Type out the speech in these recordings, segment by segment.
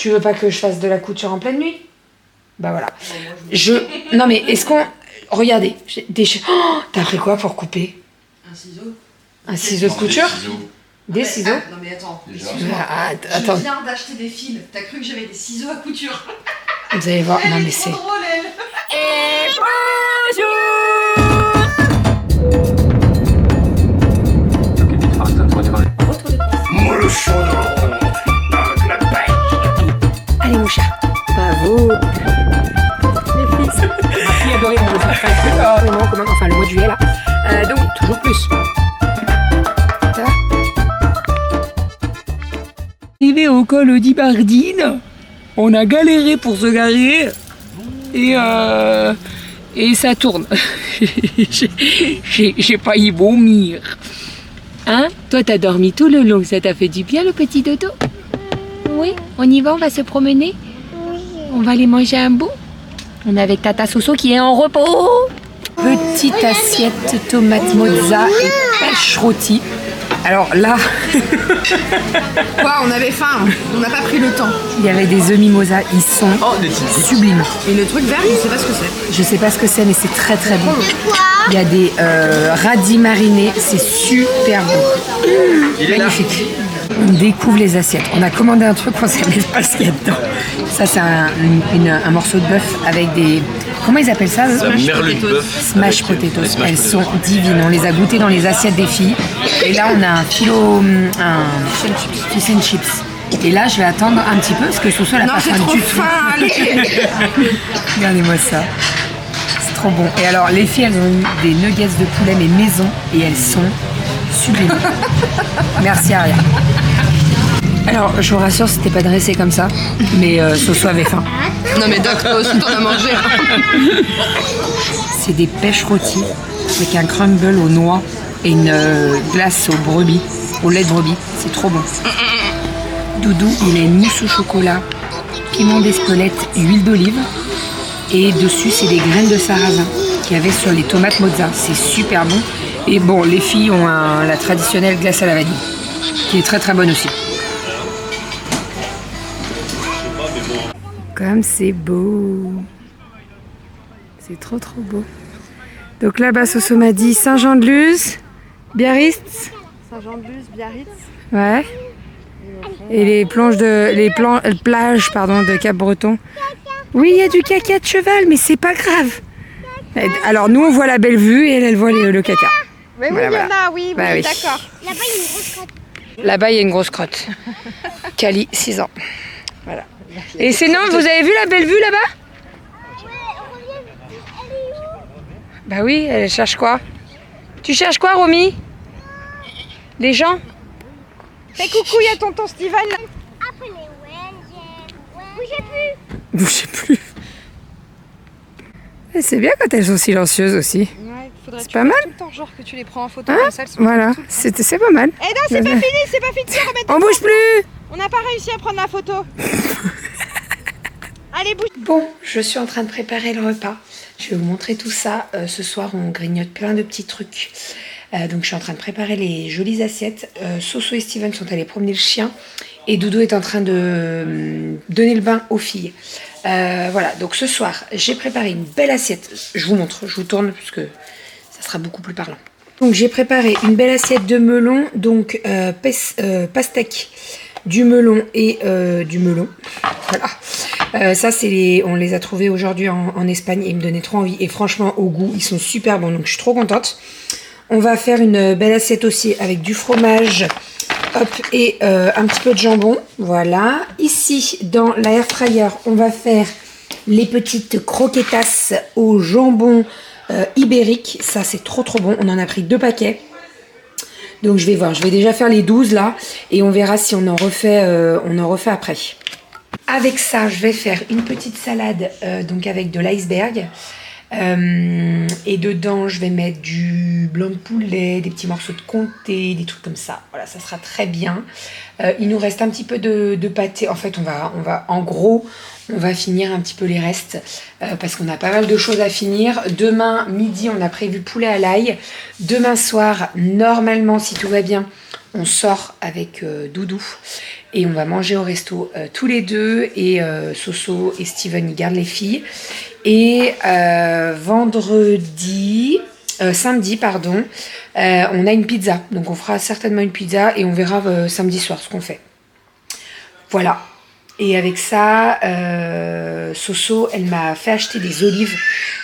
Tu veux pas que je fasse de la couture en pleine nuit? Bah voilà. Non mais est-ce qu'on... Regardez, oh, t'as pris quoi pour couper? Un ciseau. Un ciseau de couture? Des ciseaux? Non mais attends. Attends. Je viens d'acheter des fils. T'as cru que j'avais des ciseaux à couture? Vous allez voir. Elle non est mais trop c'est... drôle, elle. Et allez mon chat. Bravo. Les fils. Ma fille adorait mon enfin le mois de juillet là. Donc toujours plus. Ça va? Arrivé au col d'Ibardine, on a galéré pour se garer et ça tourne. J'ai failli vomir. Hein? Toi t'as dormi tout le long, ça t'a fait du bien le petit dodo? Oui, on y va, on va se promener? Oui. On va aller manger un bout? On est avec Tata Soso qui est en repos. Petite assiette tomate mozza et pêche rôtie. Alors là... Quoi, on avait faim, on n'a pas pris le temps. Il y avait des œufs mimosa, ils sont sublimes. Et le truc vert, je sais pas ce que c'est. Je sais pas ce que c'est, mais c'est très très bon. Il y a des radis marinés, c'est super bon. Magnifique. On découvre les assiettes. On a commandé un truc, on sait même pas ce qu'il y a dedans. Ça, c'est un morceau de bœuf avec des... Comment ils appellent ça? Merlu de bœuf. Smash potatoes. Elles sont divines. On les a goûtées dans les assiettes des filles. Et là, on a un fish and chips. Et là, je vais attendre un petit peu parce que Soso, elle a pas faim du tout. Regardez-moi ça. C'est trop bon. Et alors, les filles, elles ont eu des nuggets de poulet, mais maison. Et elles sont sublimes. Merci, Aria. Alors, je vous rassure, c'était pas dressé comme ça. Mais Soso avait faim. Non mais Doc, toi aussi t'en as mangé. C'est des pêches rôties avec un crumble aux noix et une glace au brebis, au lait de brebis. C'est trop bon. Doudou, il a une mousse au chocolat, piment d'Espelette, huile d'olive. Et dessus, c'est des graines de sarrasin qu'il y avait sur les tomates mozza. C'est super bon. Et bon, les filles ont la traditionnelle glace à la vanille, qui est très très bonne aussi. Comme c'est beau. C'est trop trop beau. Donc là-bas, Soso m'a dit Saint-Jean-de-Luz, Biarritz. Saint-Jean-de-Luz, Biarritz. Ouais. Et les plages de Cap-Breton. Oui, il y a du caca de cheval, mais c'est pas grave. Alors nous, on voit la belle vue et elle voit le caca. Mais oui, il y en a, oui, bah, oui. D'accord. Là-bas, il y a une grosse crotte. Là-bas, il y a une grosse crotte. Cali, 6 ans. Voilà. Et sinon, vous avez vu la belle vue là-bas? Bah oui, elle cherche quoi? Tu cherches quoi, Romy? Les gens? Fais coucou, il y a tonton Steven. Bougez plus. Et c'est bien quand elles sont silencieuses aussi. Ouais, c'est pas mal. Tout le temps, genre que tu les prends en photo Hein? comme ça, Voilà, c'est pas mal. Eh non, c'est pas fini, c'est pas fini. On bouge plus. On n'a pas réussi à prendre la photo. Allez, bouge. Bon, je suis en train de préparer le repas. Je vais vous montrer tout ça. Ce soir, on grignote plein de petits trucs. Donc, je suis en train de préparer les jolies assiettes. Soso et Steven sont allés promener le chien. Et Doudou est en train de donner le bain aux filles. Voilà, donc ce soir, j'ai préparé une belle assiette. Je vous montre, je vous tourne parce que ça sera beaucoup plus parlant. Donc, j'ai préparé une belle assiette de melon. Donc, pastèque, du melon et du melon. Voilà. Ça, on les a trouvés aujourd'hui en Espagne et ils me donnaient trop envie. Et franchement, au goût, ils sont super bons. Donc, je suis trop contente. On va faire une belle assiette aussi avec du fromage, hop, et un petit peu de jambon. Voilà. Ici, dans la air fryer, on va faire les petites croquetas au jambon ibérique. Ça, c'est trop trop bon. On en a pris 2 paquets. Donc, je vais voir. Je vais déjà faire les 12 là. Et on verra si on en refait après. Avec ça, je vais faire une petite salade donc avec de l'iceberg. Et dedans, je vais mettre du blanc de poulet, des petits morceaux de comté, des trucs comme ça. Voilà, ça sera très bien. Il nous reste un petit peu de pâté. En fait, en gros, on va finir un petit peu les restes parce qu'on a pas mal de choses à finir. Demain midi, on a prévu poulet à l'ail. Demain soir, normalement, si tout va bien, on sort avec Doudou et on va manger au resto tous les deux. Et Soso et Steven, ils gardent les filles. Et samedi, pardon, on a une pizza. Donc on fera certainement une pizza et on verra samedi soir ce qu'on fait. Voilà. Et avec ça, Soso, elle m'a fait acheter des olives.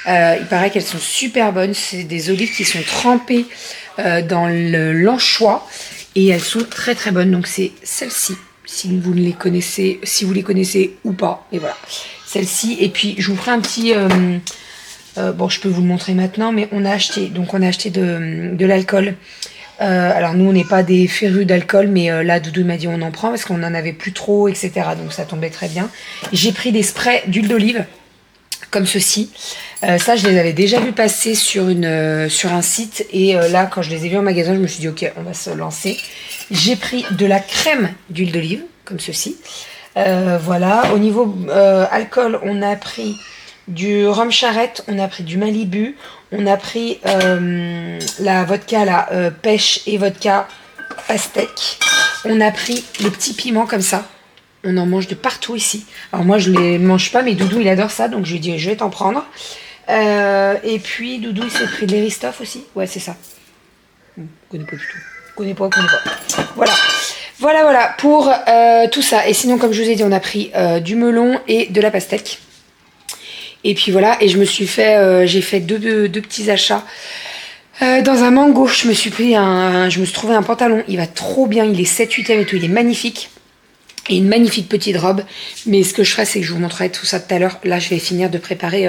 Il paraît qu'elles sont super bonnes. C'est des olives qui sont trempées dans l'anchois. Et elles sont très très bonnes. Donc c'est celle-ci, si vous les connaissez ou pas. Et voilà, celle-ci. Et puis je vous ferai un petit... bon, je peux vous le montrer maintenant, mais on a acheté de l'alcool. Alors nous on n'est pas des férus d'alcool, mais là Doudou m'a dit on en prend parce qu'on en avait plus trop, etc. Donc ça tombait très bien. J'ai pris des sprays d'huile d'olive comme ceci. Ça je les avais déjà vu passer sur un site, et là quand je les ai vus en magasin je me suis dit ok, on va se lancer. J'ai pris de la crème d'huile d'olive comme ceci. Voilà, au niveau alcool, on a pris du rhum charrette, on a pris du Malibu, on a pris la vodka, la pêche et vodka pastèque. On a pris les petits piments comme ça. On en mange de partout ici. Alors moi je les mange pas, mais Doudou il adore ça, donc je lui dis je vais t'en prendre. Et puis Doudou il s'est pris de l'Eristoff aussi. Ouais, c'est ça. Connais pas du tout. Connais pas. Voilà pour tout ça. Et sinon, comme je vous ai dit, on a pris du melon et de la pastèque. Et puis voilà, et j'ai fait deux petits achats. Dans un Mango, je me suis trouvé un pantalon, il va trop bien, il est 7/8e et tout, il est magnifique. Et une magnifique petite robe. Mais ce que je ferai, c'est que je vous montrerai tout ça tout à l'heure. Là, je vais finir de préparer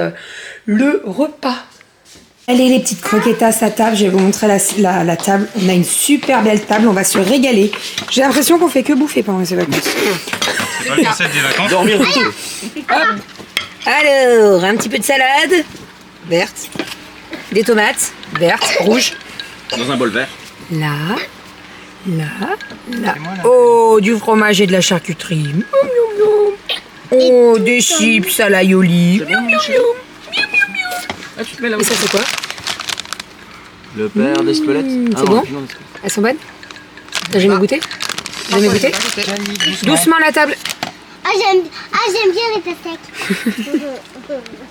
le repas. Allez les petites croquetas à table, je vais vous montrer la table. On a une super belle table, on va se régaler. J'ai l'impression qu'on fait que bouffer pendant ces vacances. C'est pas le concept des vacances. Dormir. Hop. Alors, un petit peu de salade, verte, des tomates, vertes, rouges. Dans un bol vert. Là. Oh, du fromage et de la charcuterie. Miam, miam, miam. Oh, des chips à l'aioli. Miam, miam, miam. Ah, tu te mets là. Et ça, c'est quoi? Le père d'Espelette. C'est bon? Elles sont bonnes? T'as jamais goûté? Jamais goûté? Doucement la table. Ah, j'aime bien les pastèques.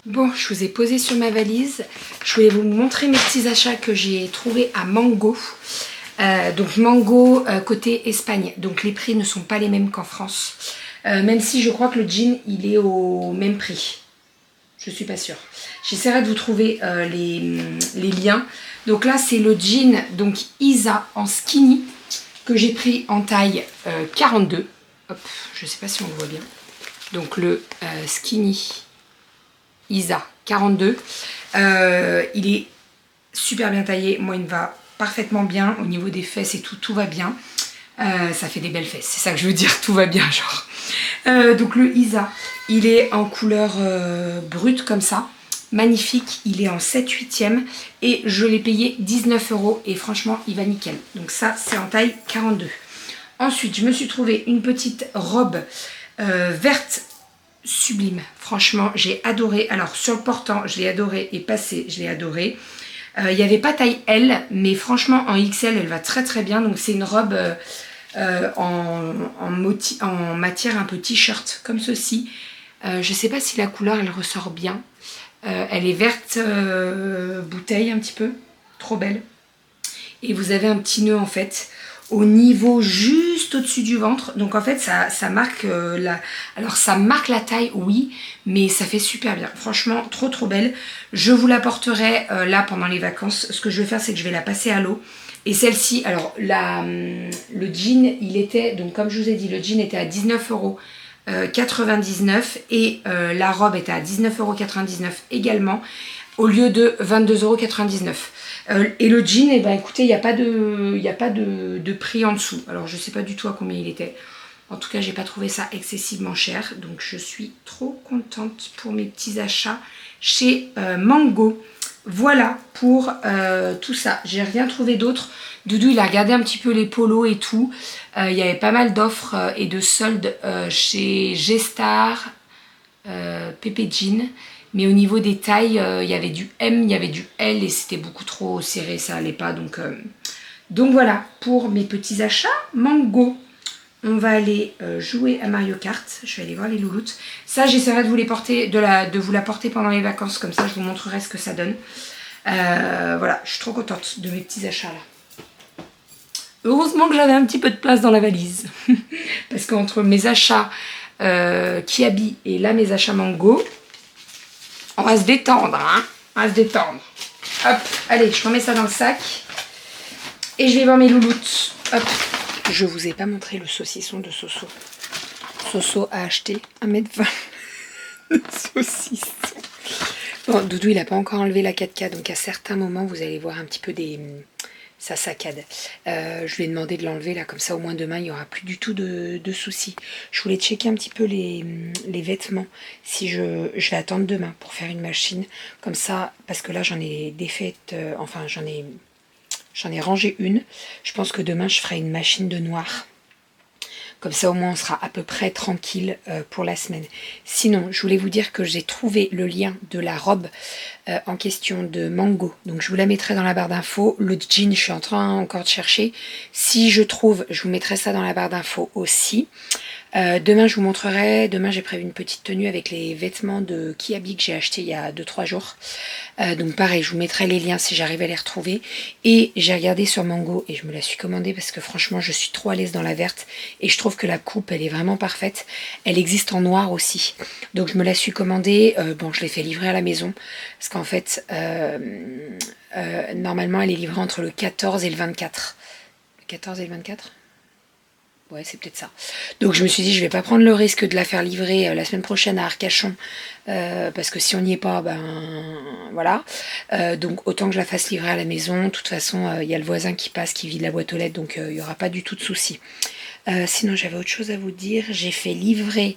Bon, je vous ai posé sur ma valise. Je voulais vous montrer mes petits achats que j'ai trouvés à Mango. Donc Mango côté Espagne. Donc les prix ne sont pas les mêmes qu'en France. Même si je crois que le jean, il est au même prix. Je suis pas sûre. J'essaierai de vous trouver les liens. Donc là, c'est le jean donc Isa en skinny que j'ai pris en taille 42. Hop, je sais pas si on le voit bien. Donc le skinny Isa 42. Il est super bien taillé. Moi, il me va parfaitement bien. Au niveau des fesses et tout va bien. Ça fait des belles fesses. C'est ça que je veux dire, tout va bien, genre. Donc le Isa, il est en couleur brute comme ça. Magnifique, il est en 7/8e et je l'ai payé 19 € et franchement, il va nickel. Donc ça, c'est en taille 42. Ensuite, je me suis trouvé une petite robe verte sublime. Franchement, j'ai adoré. Alors, sur le portant, je l'ai adoré et passé, je l'ai adoré. Il n'y avait pas taille L, mais franchement, en XL, elle va très très bien. Donc, c'est une robe en matière un peu t-shirt, comme ceci. Je ne sais pas si la couleur, elle ressort bien. Elle est verte bouteille un petit peu. Trop belle. Et vous avez un petit nœud, en fait, au niveau juste au-dessus du ventre. Donc en fait ça marque ça marque la taille, oui, mais ça fait super bien. Franchement, trop belle. Je vous la porterai là pendant les vacances. Ce que je vais faire, c'est que je vais la passer à l'eau. Et celle-ci, alors le jean, il était, donc comme je vous ai dit, le jean était à 19,99 € et la robe était à 19,99 € également, au lieu de 22,99 €. Et le jean, eh ben, écoutez, il n'y a pas de prix en dessous. Alors, je ne sais pas du tout à combien il était. En tout cas, j'ai pas trouvé ça excessivement cher. Donc, je suis trop contente pour mes petits achats chez Mango. Voilà pour tout ça. J'ai rien trouvé d'autre. Doudou, il a regardé un petit peu les polos et tout. Il y avait pas mal d'offres et de soldes chez G-Star, Pépé Jean. Mais au niveau des tailles, il y avait du M, il y avait du L et c'était beaucoup trop serré, ça allait pas. Donc Donc voilà, pour mes petits achats Mango. On va aller jouer à Mario Kart. Je vais aller voir les louloutes. Ça, j'essaierai de vous les porter, de vous la porter pendant les vacances. Comme ça, je vous montrerai ce que ça donne. Voilà, je suis trop contente de mes petits achats là. Heureusement que j'avais un petit peu de place dans la valise. Parce qu'entre mes achats Kiabi et là mes achats Mango, on va se détendre, hein. On va se détendre. Hop, allez, je remets ça dans le sac. Et je vais voir mes louloutes. Hop. Je vous ai pas montré le saucisson de Soso. Soso a acheté 1,20 m de saucisson. Bon, Doudou, il n'a pas encore enlevé la 4K, donc à certains moments, vous allez voir un petit peu sa saccade. Je lui ai demandé de l'enlever, là, comme ça, au moins demain, il n'y aura plus du tout de soucis. Je voulais checker un petit peu les vêtements, si je vais attendre demain pour faire une machine, comme ça, parce que là, j'en ai défaites, enfin, j'en ai rangé une. Je pense que demain, je ferai une machine de noir. Comme ça, au moins, on sera à peu près tranquille pour la semaine. Sinon, je voulais vous dire que j'ai trouvé le lien de la robe en question de Mango. Donc, je vous la mettrai dans la barre d'infos. Le jean, je suis en train encore de chercher. Si je trouve, je vous mettrai ça dans la barre d'infos aussi. Demain, je vous montrerai. Demain, j'ai prévu une petite tenue avec les vêtements de Kiabi que j'ai acheté il y a 2-3 jours. Donc pareil, je vous mettrai les liens si j'arrive à les retrouver. Et j'ai regardé sur Mango et je me la suis commandée parce que franchement, je suis trop à l'aise dans la verte. Et je trouve que la coupe, elle est vraiment parfaite. Elle existe en noir aussi. Donc je me la suis commandée. Bon, je l'ai fait livrer à la maison. Parce qu'en fait, normalement, elle est livrée entre le 14 et le 24. Le 14 et le 24 ? Ouais, c'est peut-être ça. Donc je me suis dit, je vais pas prendre le risque de la faire livrer la semaine prochaine à Arcachon. Parce que si on n'y est pas, ben voilà. Donc autant que je la fasse livrer à la maison. De toute façon, il y a le voisin qui passe, qui vide la boîte aux lettres. Donc il n'y aura pas du tout de souci. Sinon, j'avais autre chose à vous dire. J'ai fait livrer...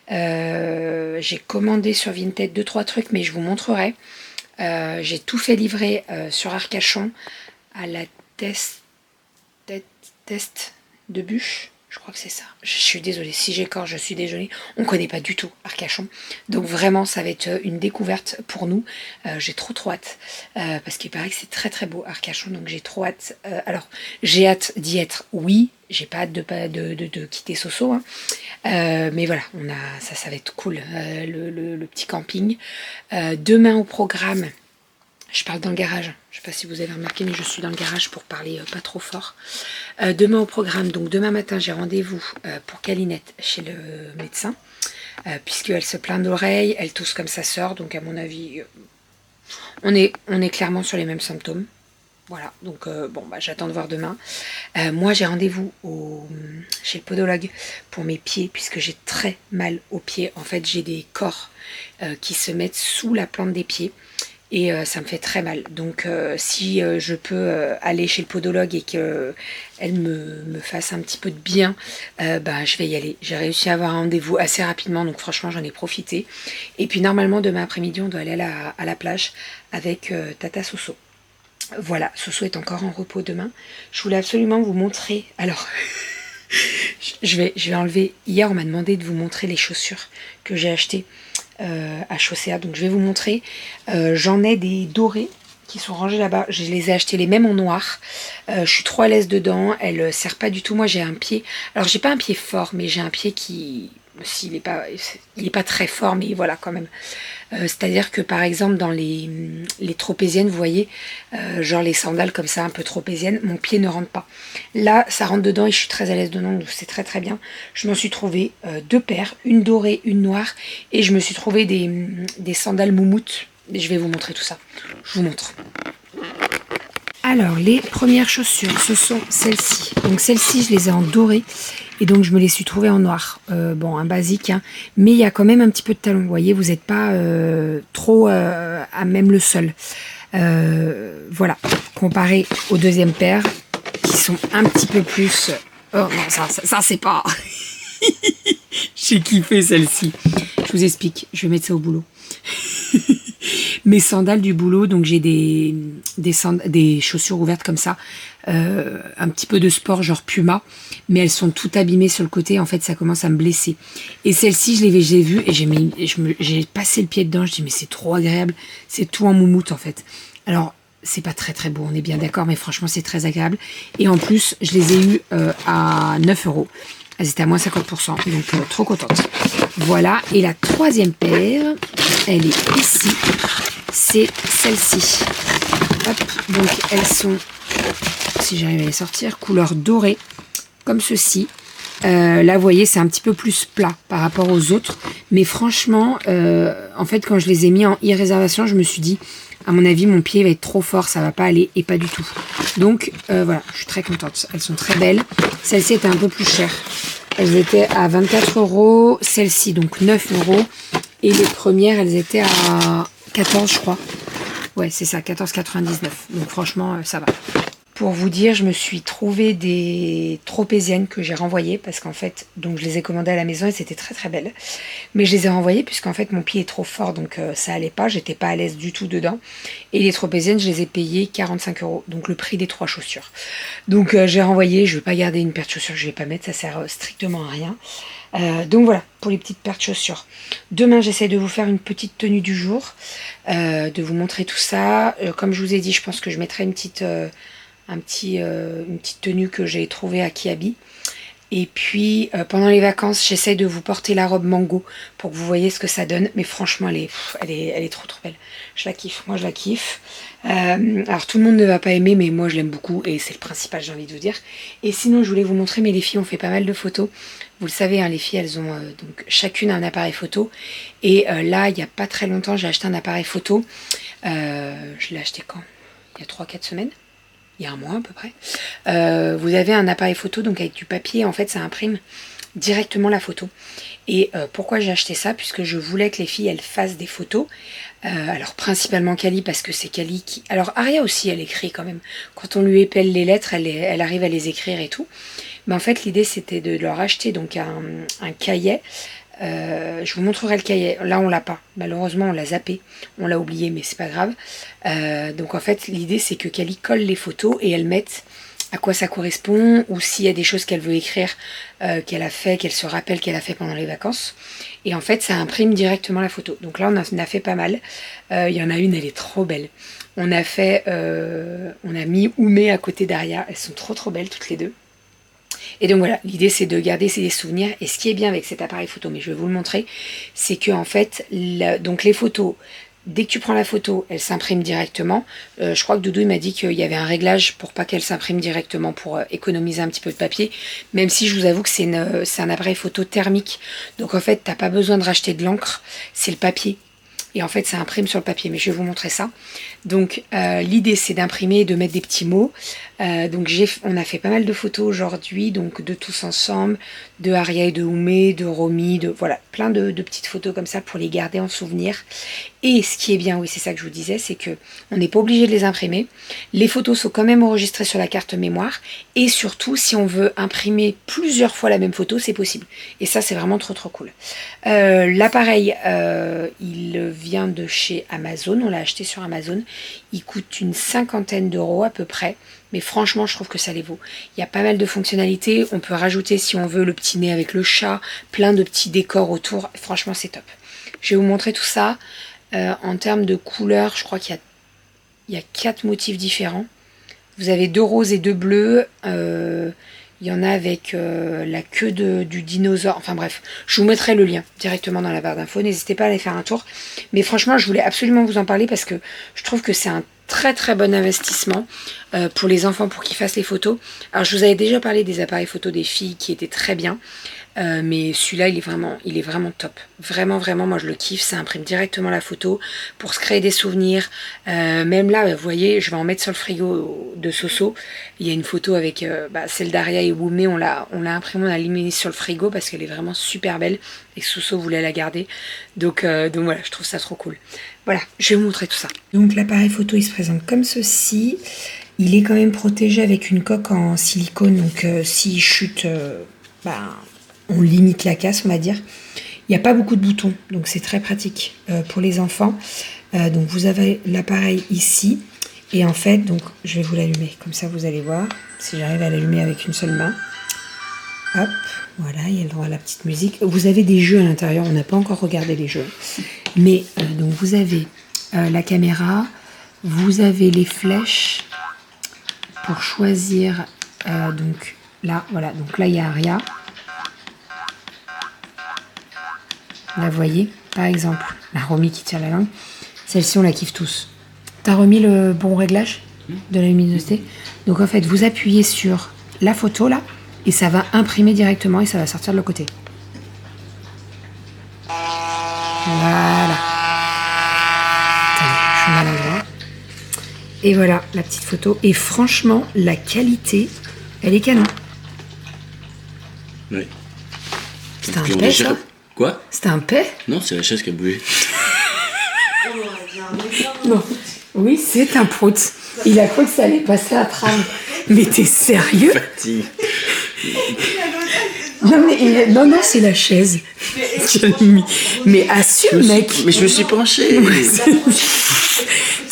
j'ai commandé sur Vinted 2-3 trucs, mais je vous montrerai. J'ai tout fait livrer sur Arcachon à la test de bûche. Je crois que c'est ça. Je suis désolée. Si j'écorche, je suis désolée. On ne connaît pas du tout Arcachon. Donc vraiment, ça va être une découverte pour nous. J'ai trop hâte. Parce qu'il paraît que c'est très très beau Arcachon. Donc j'ai trop hâte. Alors, j'ai hâte d'y être, oui. J'ai pas hâte de quitter Soso. Hein. Mais voilà, ça va être cool. Le petit camping. Demain au programme. Je parle dans le garage. Je ne sais pas si vous avez remarqué, mais je suis dans le garage pour parler pas trop fort. Demain au programme, donc demain matin, j'ai rendez-vous pour Calinette chez le médecin. Puisqu'elle se plaint d'oreille, elle tousse comme sa sœur. Donc à mon avis, on est clairement sur les mêmes symptômes. Voilà, donc bon, bah, j'attends de voir demain. Moi, j'ai rendez-vous chez le podologue pour mes pieds, puisque j'ai très mal aux pieds. En fait, j'ai des corps qui se mettent sous la plante des pieds. Et ça me fait très mal. Donc si je peux aller chez le podologue et qu'elle me fasse un petit peu de bien, bah, je vais y aller. J'ai réussi à avoir un rendez-vous assez rapidement, donc franchement j'en ai profité. Et puis normalement demain après-midi on doit aller à la plage avec Tata Soso. Voilà, Soso est encore en repos demain. Je voulais absolument vous montrer... Alors, je vais enlever... Hier on m'a demandé de vous montrer les chaussures que j'ai achetées. À Chaussea, donc je vais vous montrer. J'en ai des dorés qui sont rangés là-bas. Je les ai achetés les mêmes en noir. Je suis trop à l'aise dedans. Elle ne serre pas du tout. Moi j'ai un pied. Alors j'ai pas un pied fort, mais j'ai un pied qui. Il est pas très fort, mais voilà quand même. C'est-à-dire que par exemple dans les tropéziennes, vous voyez, genre les sandales comme ça, un peu tropéziennes, mon pied ne rentre pas. Là, ça rentre dedans et je suis très à l'aise dedans, donc c'est très très bien. Je m'en suis trouvé 2 paires, une dorée, une noire, et je me suis trouvé des sandales moumoutes. Je vais vous montrer tout ça. Je vous montre. Alors, les premières chaussures, ce sont celles-ci. Donc celles-ci, je les ai en doré. Et donc, je me les suis trouvées en noir. Bon, un basique, hein. Mais il y a quand même un petit peu de talon. Vous voyez, vous n'êtes pas trop à même le sol. Voilà. Comparé aux deuxièmes paires, qui sont un petit peu plus... Oh non, ça c'est pas... J'ai kiffé celle-ci. Je vous explique. Je vais mettre ça au boulot. Mes sandales du boulot, donc j'ai des chaussures ouvertes comme ça, un petit peu de sport genre Puma, mais elles sont toutes abîmées sur le côté, en fait ça commence à me blesser. Et celle-ci j'ai vu et j'ai passé le pied dedans, je dis mais c'est trop agréable, c'est tout en moumoute en fait. Alors c'est pas très très beau, on est bien d'accord, mais franchement c'est très agréable. Et en plus, je les ai eues à 9 €. Elles étaient à moins 50%, donc trop contente. Voilà, et la troisième paire, elle est ici. C'est celle-ci. Hop, donc elles sont, si j'arrive à les sortir, couleur dorée, comme ceci. Là, vous voyez, c'est un petit peu plus plat par rapport aux autres. Mais franchement, en fait, quand je les ai mis en e-réservation, je me suis dit, à mon avis, mon pied va être trop fort, ça va pas aller, et pas du tout. Donc, voilà, je suis très contente. Elles sont très belles. Celle-ci était un peu plus chère. Elles étaient à 24 €. Celle-ci, donc 9 €. Et les premières, elles étaient à 14, je crois. Ouais, c'est ça, 14,99. Donc, franchement, ça va. Pour vous dire, je me suis trouvé des tropéziennes que j'ai renvoyées parce qu'en fait, donc je les ai commandées à la maison et c'était très très belle. Mais je les ai renvoyées puisqu'en fait mon pied est trop fort donc ça allait pas, j'étais pas à l'aise du tout dedans. Et les tropéziennes, je les ai payées 45 €, donc le prix des 3 chaussures. Donc j'ai renvoyé, je vais pas garder une paire de chaussures que je vais pas mettre, ça sert strictement à rien. Donc voilà, pour les petites paires de chaussures. Demain, j'essaie de vous faire une petite tenue du jour, de vous montrer tout ça. Comme je vous ai dit, je pense que je mettrai une petite tenue que j'ai trouvée à Kiabi. Et puis pendant les vacances, j'essaie de vous porter la robe mango pour que vous voyez ce que ça donne. Mais franchement, elle est trop trop belle. Je la kiffe, moi je la kiffe. Alors tout le monde ne va pas aimer, mais moi je l'aime beaucoup et c'est le principal, j'ai envie de vous dire. Et sinon, je voulais vous montrer, mais les filles ont fait pas mal de photos. Vous le savez, hein, les filles, elles ont donc chacune un appareil photo. Et là, il n'y a pas très longtemps, j'ai acheté un appareil photo. Je l'ai acheté quand? Il y a 3-4 semaines. Il y a un mois à peu près. Vous avez un appareil photo, donc avec du papier, en fait ça imprime directement la photo. Et pourquoi j'ai acheté ça? Puisque je voulais que les filles elles fassent des photos. Alors principalement Kali, parce que c'est Kali qui... Alors Aria aussi elle écrit quand même. Quand on lui épelle les lettres, elle arrive à les écrire et tout. Mais en fait l'idée c'était de leur acheter donc un cahier. Je vous montrerai le cahier. Là on l'a pas, malheureusement on l'a zappé, on l'a oublié, mais c'est pas grave. Donc en fait l'idée c'est que Kali colle les photos et elle mette à quoi ça correspond, ou s'il y a des choses qu'elle veut écrire, qu'elle a fait, qu'elle se rappelle qu'elle a fait pendant les vacances. Et en fait ça imprime directement la photo. Donc là on a fait pas mal. Il y en a une, elle est trop belle. On a mis Oumé à côté d'Aria. Elles sont trop trop belles toutes les deux. Et donc voilà, l'idée c'est de garder ces souvenirs. Et ce qui est bien avec cet appareil photo, mais je vais vous le montrer, c'est que en fait, donc les photos, dès que tu prends la photo, elle s'imprime directement. Je crois que Doudou il m'a dit qu'il y avait un réglage pour pas qu'elle s'imprime directement, pour économiser un petit peu de papier. Même si je vous avoue que c'est un appareil photo thermique. Donc en fait, t'as pas besoin de racheter de l'encre, c'est le papier. Et en fait, ça imprime sur le papier, mais je vais vous montrer ça. Donc, l'idée, c'est d'imprimer et de mettre des petits mots. Donc, on a fait pas mal de photos aujourd'hui, donc de tous ensemble, de Aria et de Oumé, de Romy, voilà, plein de petites photos comme ça pour les garder en souvenir. Et ce qui est bien, oui, c'est ça que je vous disais, c'est que on n'est pas obligé de les imprimer. Les photos sont quand même enregistrées sur la carte mémoire. Et surtout, si on veut imprimer plusieurs fois la même photo, c'est possible. Et ça, c'est vraiment trop trop cool. L'appareil, il vient de chez Amazon. On l'a acheté sur Amazon. Il coûte une 50aine d'euros à peu près. Mais franchement, je trouve que ça les vaut. Il y a pas mal de fonctionnalités. On peut rajouter, si on veut, le petit nez avec le chat. Plein de petits décors autour. Franchement, c'est top. Je vais vous montrer tout ça. En termes de couleurs, je crois qu'il y a 4 motifs différents. Vous avez 2 roses et 2 bleus. Il y en a avec la queue du dinosaure. Enfin bref, je vous mettrai le lien directement dans la barre d'infos. N'hésitez pas à aller faire un tour. Mais franchement, je voulais absolument vous en parler parce que je trouve que c'est un très très bon investissement pour les enfants, pour qu'ils fassent les photos. Alors je vous avais déjà parlé des appareils photo des filles qui étaient très bien. Mais celui-là, il est vraiment top. Vraiment, vraiment, moi je le kiffe. Ça imprime directement la photo pour se créer des souvenirs. Même là, vous voyez, je vais en mettre sur le frigo de Soso. Il y a une photo avec celle d'Aria et Oumé. On l'a imprimée, on l'a mis sur le frigo parce qu'elle est vraiment super belle. Et Soso voulait la garder. Donc voilà, je trouve ça trop cool. Voilà, je vais vous montrer tout ça. Donc l'appareil photo, il se présente comme ceci. Il est quand même protégé avec une coque en silicone. Donc s'il chute... on limite la casse, on va dire. Il n'y a pas beaucoup de boutons, donc c'est très pratique pour les enfants. Donc vous avez l'appareil ici, et en fait, donc je vais vous l'allumer, comme ça vous allez voir, si j'arrive à l'allumer avec une seule main. Hop, voilà, il y a le droit à la petite musique. Vous avez des jeux à l'intérieur, on n'a pas encore regardé les jeux. Mais donc vous avez la caméra, vous avez les flèches pour choisir. Donc là, voilà. Donc là, il y a Aria. Là, vous voyez, par exemple, la Romy qui tire la langue. Celle-ci, on la kiffe tous. T'as remis le bon réglage de la luminosité. Donc en fait, vous appuyez sur la photo là, et ça va imprimer directement et ça va sortir de l'autre côté. Voilà. Attendez, je suis mal endroit. Et voilà, la petite photo. Et franchement, la qualité, elle est canon. Oui. C'était un paix, ça? Quoi? C'était un paix? Non, c'est la chaise qui a bougé. Non. Oui, c'est un prout. Il a cru que ça allait passer à travers. Mais t'es sérieux? Fatigue. Non, c'est la chaise. Mais assume, mec. Mais je me suis penché.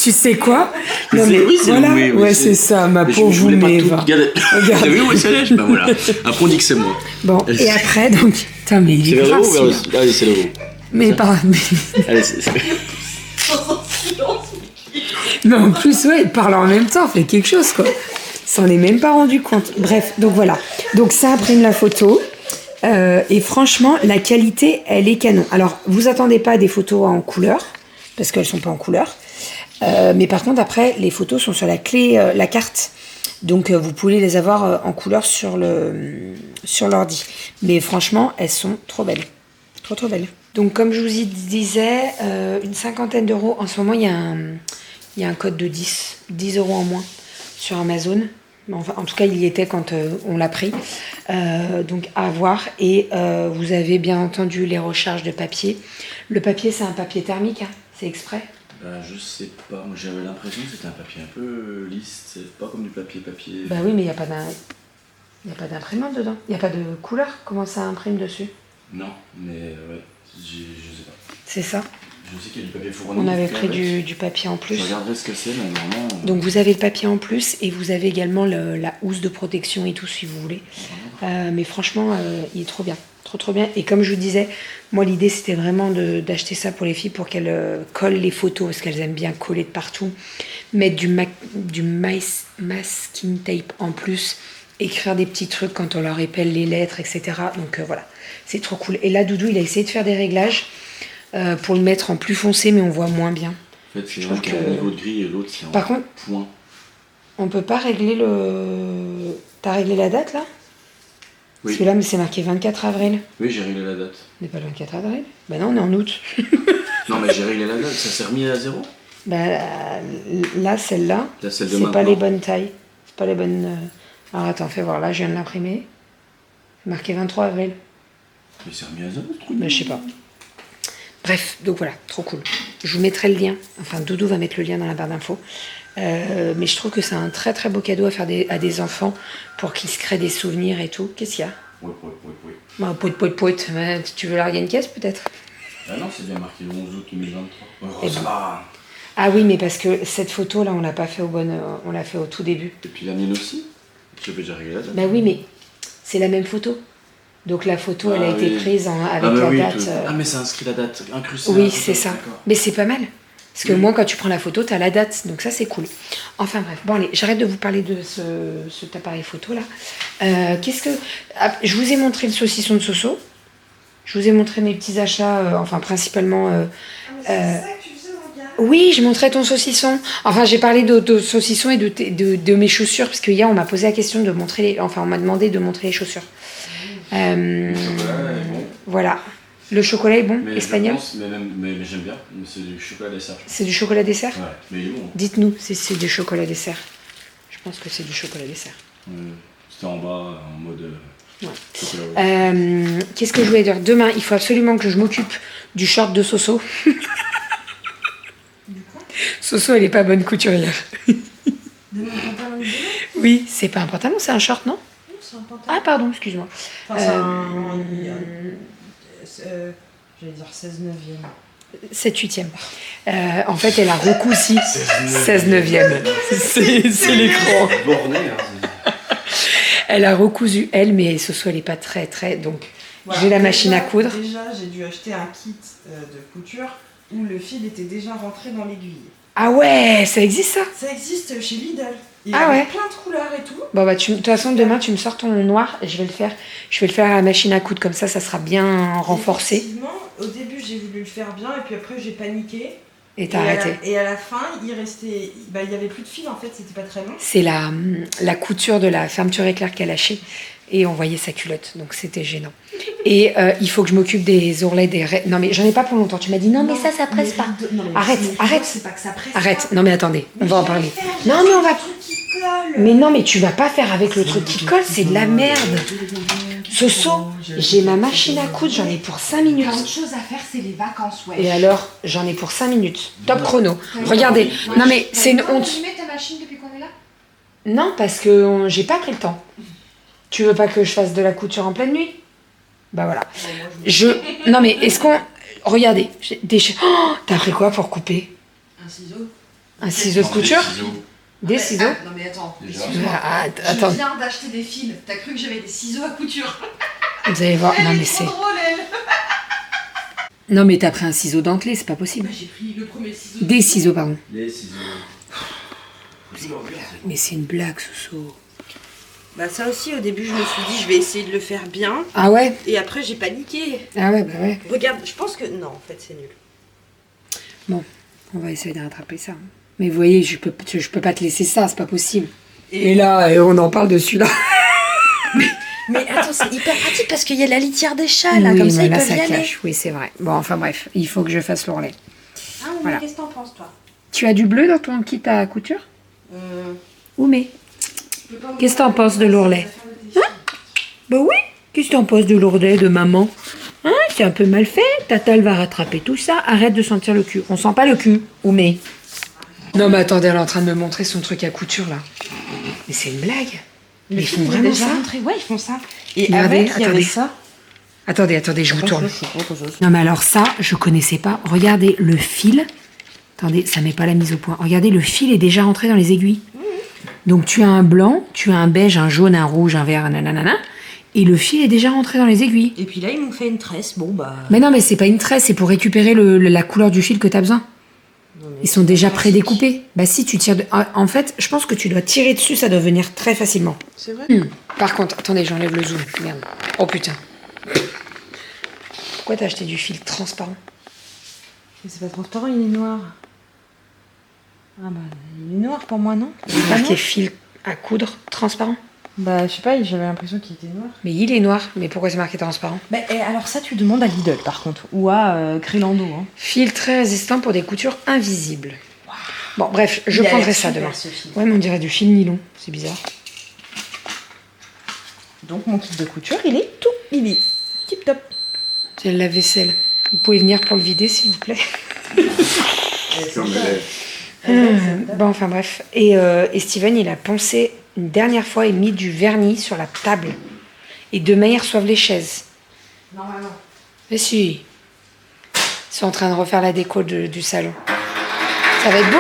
Tu sais quoi? Non, mais oui, c'est voilà. oui, ouais, c'est ça, ma pauvre. Je voulais pas tout. Regarde. T'as vu où est-ce qu'elle est? Ben voilà. Après, on dit que c'est moi. Bon, et après, donc. Putain, mais il est grave. C'est vers le haut ou vers le... Allez, c'est le haut. Mais pas. Allez, c'est... Mais en plus, ouais, il parle en même temps, fait quelque chose, quoi. S'en est même pas rendu compte. Bref, donc voilà. Donc ça imprime la photo. Et franchement, la qualité, elle est canon. Alors, vous attendez pas des photos en couleur, parce qu'elles sont pas en couleur. Mais par contre, après, les photos sont sur la clé, la carte. Donc, vous pouvez les avoir en couleur sur l'ordi. Mais franchement, elles sont trop belles. Trop, trop belles. Donc, comme je vous y disais, une 50aine d'euros. En ce moment, il y a un code de 10 euros en moins sur Amazon. Enfin, en tout cas, il y était quand on l'a pris. Donc, à voir. Et vous avez bien entendu les recharges de papier. Le papier, c'est un papier thermique, hein. C'est exprès. Je sais pas. Moi, j'avais l'impression que c'était un papier un peu lisse. C'est pas comme du papier. Bah oui, mais il n'y a pas d'imprimante dedans. Il n'y a pas de couleur. Comment ça imprime dessus? Non, mais ouais, je sais pas. C'est ça. Je sais qu'il y a du papier fourni. On avait pris du papier en plus. Je regarderai ce que c'est, mais normalement... Donc vous avez le papier en plus et vous avez également la housse de protection et tout si vous voulez. Mais franchement, il est trop bien. Trop trop bien. Et comme je vous disais, moi l'idée c'était vraiment d'acheter ça pour les filles pour qu'elles collent les photos parce qu'elles aiment bien coller de partout. Mettre du masking tape en plus. Écrire des petits trucs quand on leur épelle les lettres, etc. Donc voilà, c'est trop cool. Et là, Doudou, il a essayé de faire des réglages pour le mettre en plus foncé, mais on voit moins bien. En fait, c'est un niveau de gris et l'autre, c'est en Par contre, point. On peut pas régler le... T'as réglé la date, là? Oui. Parce que là, c'est marqué 24 avril. Oui, j'ai réglé la date. On n'est pas le 24 avril? Bah non, on est en août. Non, mais j'ai réglé la date, ça s'est remis à zéro? Bah là, celle-là, c'est pas les bonnes tailles. C'est pas les bonnes... Alors attends, fais voir, là je viens de l'imprimer. Marqué 23 avril. Mais c'est remis à zéro, ce truc. Mais je sais pas. Bref, donc voilà, trop cool. Je vous mettrai le lien. Enfin, Doudou va mettre le lien dans la barre d'infos. Mais je trouve que c'est un très très beau cadeau à faire à des enfants pour qu'ils se créent des souvenirs et tout. Qu'est-ce qu'il y a? Oui. Bah, pout. Tu veux larguer une caisse peut-être? Ah non, c'est bien marqué le 11 août 2023. Eh ben. Ah oui, mais parce que cette photo là, on l'a pas fait on l'a fait au tout début. Et puis la mienne aussi. Je peux déjà régler la date. Bah oui, mais c'est la même photo. Donc la photo, elle a été prise avec la date. Ah, mais c'est inscrit la date, incrustée. Oui, c'est ça. Mais c'est pas mal. Parce que moi, quand tu prends la photo, t'as la date. Donc ça, c'est cool. Enfin bref. Bon, allez, j'arrête de vous parler de cet appareil photo là. Je vous ai montré le saucisson de Soso. Je vous ai montré mes petits achats, enfin principalement. Oui, je montrais ton saucisson. Enfin, j'ai parlé de saucisson et de mes chaussures, parce que hier, on m'a posé la question de montrer on m'a demandé de montrer les chaussures. Le chocolat est bon. Voilà. Le chocolat est bon, mais espagnol. Mais j'aime bien, mais c'est du chocolat dessert. C'est du chocolat dessert? Ouais, mais il est bon. Dites-nous si c'est du chocolat dessert. Je pense que c'est du chocolat dessert. C'était en bas, en mode... Ouais. Qu'est-ce que je voulais dire? Demain, il faut absolument que je m'occupe du short de Soso. Soso, elle est pas bonne couturière. Demain, un pantalon de vélo? Oui, c'est pas un pantalon, c'est un short, non? Non, c'est un pantalon. Ah, pardon, excuse-moi. Enfin, j'allais dire 16/9e. 7/8e. En fait, elle a recousu 16/9e. C'est l'écran. Borné, hein. Elle a recousu, elle, mais Soso, elle est pas très, très... Donc, Voilà. j'ai la machine à coudre. Déjà, j'ai dû acheter un kit de couture où le fil était déjà rentré dans l'aiguille. Ah ouais, ça existe ça? Ça existe chez Lidl. Et Ah avec ouais. plein de couleurs et tout. Bon bah de toute façon demain tu me sors ton noir et je vais le faire. Je vais le faire à la machine à coudre comme ça sera bien renforcé. Effectivement, au début j'ai voulu le faire bien et puis après j'ai paniqué. Et t'as arrêté. Et à la fin, il restait. Bah, il y avait plus de fil en fait, c'était pas très long. C'est la couture de la fermeture éclair qui a lâché et on voyait sa culotte, donc c'était gênant. Et il faut que je m'occupe des ourlets, Non mais j'en ai pas pour longtemps. Tu m'as dit non mais ça presse pas. Arrête. C'est pas que ça presse. Arrête. pas. Non mais attendez, on va en parler. Faire, Non mais on va. le truc qui colle. Mais non mais tu vas pas faire avec le truc qui colle, c'est de la merde. Soso, j'ai ma machine à coudre, j'en ai pour 5 minutes. T'as autre chose à faire, c'est les vacances, ouais. Et alors, j'en ai pour 5 minutes. Top chrono. Regardez. Non mais c'est une honte. Tu mets ta machine depuis qu'on est là? Non, parce que j'ai pas pris le temps. Tu veux pas que je fasse de la couture en pleine nuit? Bah voilà. Non mais est-ce qu'on... Regardez. Oh, t'as pris quoi pour couper? Un ciseau. Un ciseau de couture? Des ciseaux? Non mais attends. Déjà. Ah, Je attends, viens d'acheter des fils. T'as cru que j'avais des ciseaux à couture? vous allez voir. Non Elle mais est c'est... trop drôle, elle. Non mais t'as pris un ciseau dentelé, c'est pas possible. Bah, j'ai pris le premier ciseau. Des ciseaux, pardon. Les ciseaux. Mais c'est une blague, Soso. Bah ça aussi, au début, je me suis dit, je vais essayer de le faire bien. Ah ouais? Et après, j'ai paniqué. Ah ouais, bah ouais. Regarde, je pense que... Non, en fait, c'est nul. Bon, on va essayer de rattraper ça. Mais vous voyez, je peux pas te laisser ça, c'est pas possible. Et là, on en parle de celui-là. Mais attends, c'est hyper pratique parce qu'il y a la litière des chats, là. Oui, Comme ça, mais ils là, peuvent ça y aller. clash. Oui, c'est vrai. Bon, enfin bref, il faut que je fasse l'ourlet. Ah, mais Voilà. qu'est-ce que t'en penses, toi Tu as du bleu dans ton kit à couture? Où mais qu'est-ce que t'en penses de l'ourlet? Hein? Bah oui. Qu'est-ce que t'en penses de l'ourlet de maman? Hein? C'est un peu mal fait. Tata, elle va rattraper tout ça. Arrête de sentir le cul. On sent pas le cul. Où mais? Non mais attendez, elle est en train de me montrer son truc à couture là. Mais c'est une blague. Mais ils font vraiment ça? Ouais, ils font ça. Et Regardez, avec, il y avait attendez. ça. Attendez, je vous tourne. Non mais alors ça, je connaissais pas. Regardez le fil. Attendez, ça met pas la mise au point. Regardez, le fil est déjà rentré dans les aiguilles. Donc tu as un blanc, tu as un beige, un jaune, un rouge, un vert, nanana. Et le fil est déjà rentré dans les aiguilles. Et puis là, ils m'ont fait une tresse. Bon, bah... Mais non, mais c'est pas une tresse, c'est pour récupérer la couleur du fil que tu as besoin. Ils sont déjà prédécoupés. Bah si, tu tires... En fait, je pense que tu dois tirer dessus, ça doit venir très facilement. C'est vrai. Par contre, attendez, j'enlève le zoom. Merde. Oh putain. Pourquoi t'as acheté du fil transparent? Mais c'est pas transparent, il est noir. Ah bah, il est noir pour moi, non? C'est marqué fil à coudre transparent. Bah, je sais pas, j'avais l'impression qu'il était noir. Mais il est noir. Mais pourquoi c'est marqué transparent? Bah, et alors ça, tu demandes à Lidl, par contre. Ou à Crélando, hein. Fil très résistant pour des coutures invisibles. Bon, bref, je Il a prendrai l'air ça super, demain. ce fil. Ouais, mais on dirait du fil nylon. C'est bizarre. Donc, mon kit de couture, il est tout mimi. Tip top. C'est la vaisselle. Vous pouvez venir pour le vider, s'il vous plaît. Bon, enfin bref. Et Steven, il a pensé une dernière fois et mis du vernis sur la table. Et demain, ils reçoivent les chaises. Normalement. Mais si. Ils sont en train de refaire la déco du salon. Ça va être beau.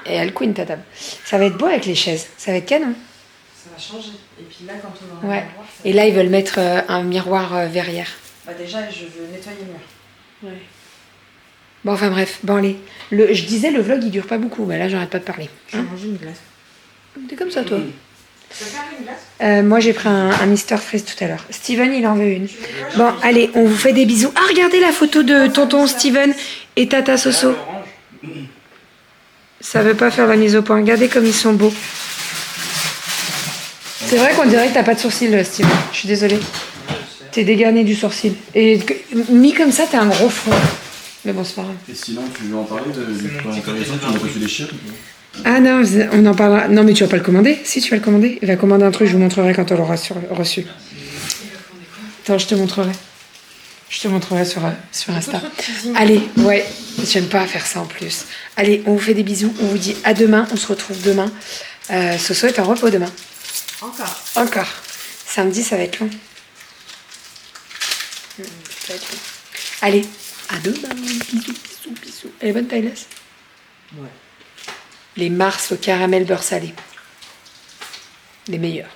Et elle queen ta table. Ça va être beau avec les chaises. Ça va être canon. Ça va changer. Et puis là, quand on aura Ouais. un miroir, ça Et là, ils veulent mettre un miroir verrière. Bah, déjà, je veux nettoyer le mur. Bon, enfin bref. Bon, allez. Je disais, le vlog, il dure pas beaucoup. Mais là, j'arrête pas de parler. Je vais manger une glace. T'es comme ça, toi. Tu veux faire une glace? Moi, j'ai pris un Mister Freeze tout à l'heure. Steven, il en veut une. Bon, allez, on vous fait des bisous. Ah, regardez la photo de tonton Steven et Tata Soso. Ça veut pas faire la mise au point. Regardez comme ils sont beaux. C'est vrai qu'on dirait que t'as pas de sourcils, Steven. Je suis désolée. T'es dégarné du sourcil. Et mis comme ça, t'as un gros front. Mais bon, c'est pas grave. Et sinon, tu veux en parler du point intéressant? Tu m'as reçu des chiottes ou pas? Ah non, on en parlera. Non, mais tu vas pas le commander. Si, tu vas le commander. Il va commander un truc, je vous montrerai quand on l'aura reçu. Attends, je te montrerai. Je te montrerai sur Insta. Allez, ouais, j'aime pas faire ça en plus. Allez, on vous fait des bisous. On vous dit à demain. On se retrouve demain. Soso est en repos demain. Encore. Samedi, ça va être long. Ça va être long. Allez, à demain. Bisous. Elle est bonne, Tyler? Ouais. Les Mars au caramel beurre salé. Les meilleurs.